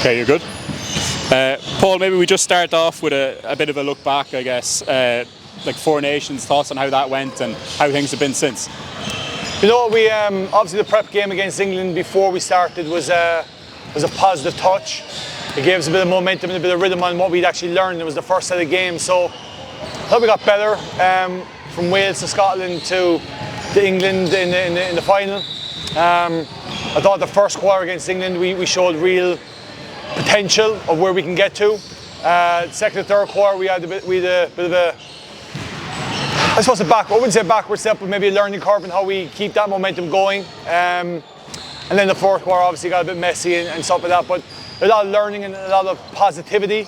Okay, you're good. Paul, maybe we just start off with a bit of a look back, I guess. Like Four Nations, thoughts on how that went and how things have been since? You know, we obviously the prep game against England before we started was a positive touch. It gave us a bit of momentum and a bit of rhythm on what we'd actually learned. It was the first set of games, so I thought we got better from Wales to Scotland to England in the final. I thought the first quarter against England we showed real potential of where we can get to. Second and third quarter we had a bit of a, I suppose I wouldn't say backward step, but maybe a learning curve in how we keep that momentum going. And then the fourth quarter obviously got a bit messy and stuff like that, but a lot of learning and a lot of positivity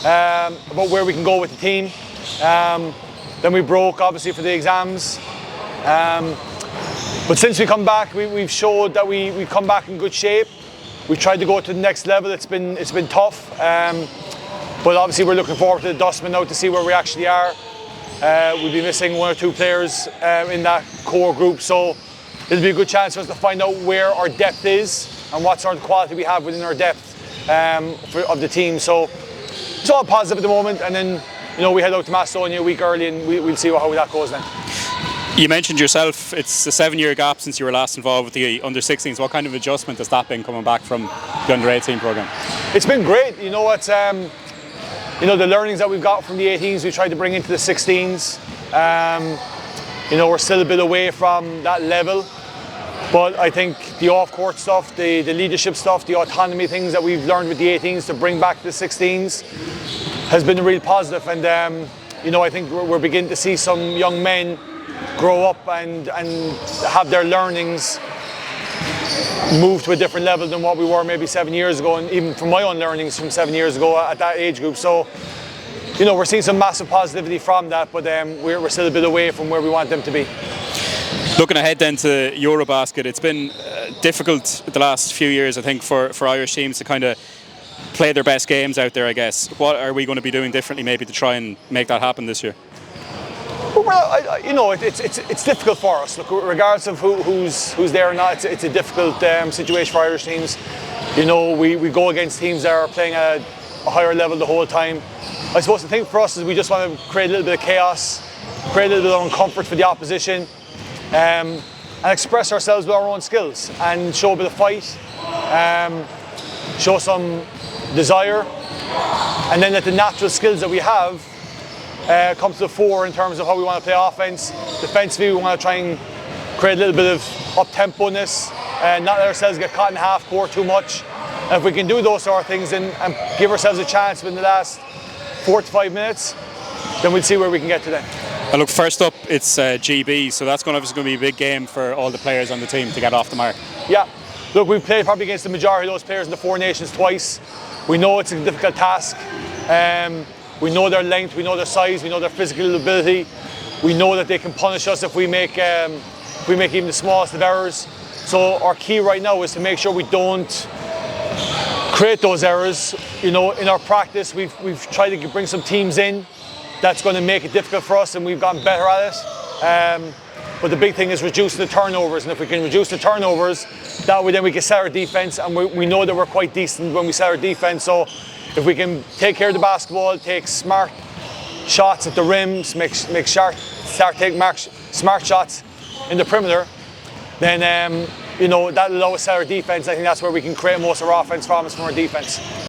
about where we can go with the team. Then we broke obviously for the exams. But since we come back, we've showed that we've come back in good shape. We've tried to go to the next level. It's been tough, but obviously we're looking forward to the dustbin now to see where we actually are. We'll be missing one or two players in that core group, so it'll be a good chance for us to find out where our depth is and what sort of quality we have within our depth of the team. So it's all positive at the moment, and then we head out to Macedonia a week early, and we'll see how that goes then. You mentioned yourself, it's a 7-year gap since you were last involved with the under-16s. What kind of adjustment has that been coming back from the under-18 programme? It's been great. It's the learnings that we've got from the 18s we tried to bring into the 16s. We're still a bit away from that level, but I think the off-court stuff, the leadership stuff, the autonomy things that we've learned with the 18s to bring back to the 16s has been really positive. And I think we're beginning to see some young men grow up and have their learnings move to a different level than what we were maybe 7 years ago, and even from my own learnings from 7 years ago at that age group. So we're seeing some massive positivity from that, but we're still a bit away from where we want them to be. Looking ahead then to EuroBasket, it's been difficult the last few years, I think, for Irish teams to kind of play their best games out there, I guess. What are we going to be doing differently maybe to try and make that happen this year? Well, it's difficult for us. Look, regardless of who's there or not, it's a difficult situation for Irish teams. We go against teams that are playing at a higher level the whole time. I suppose the thing for us is we just want to create a little bit of chaos, create a little bit of uncomfort for the opposition, and express ourselves with our own skills and show a bit of fight, show some desire, and then let the natural skills that we have come to the fore in terms of how we want to play offense. Defensively, we want to try and create a little bit of up-tempo-ness and not let ourselves get caught in half court too much. And if we can do those sort of things and give ourselves a chance within the last 4 to 5 minutes, then we'll see where we can get to then. And look, first up, it's GB, so that's obviously going to be a big game for all the players on the team to get off the mark. Yeah, look, we've played probably against the majority of those players in the Four Nations twice. We know it's a difficult task. We know their length, we know their size, we know their physical ability. We know that they can punish us if we make even the smallest of errors. So our key right now is to make sure we don't create those errors. In our practice, we've tried to bring some teams in that's going to make it difficult for us, and we've gotten better at it. But the big thing is reducing the turnovers, and if we can reduce the turnovers, that way then we can set our defense, and we know that we're quite decent when we set our defense. So if we can take care of the basketball, take smart shots at the rims, start taking smart shots in the perimeter, then that'll allow us set our defense. I think that's where we can create most of our offense from, is from our defense.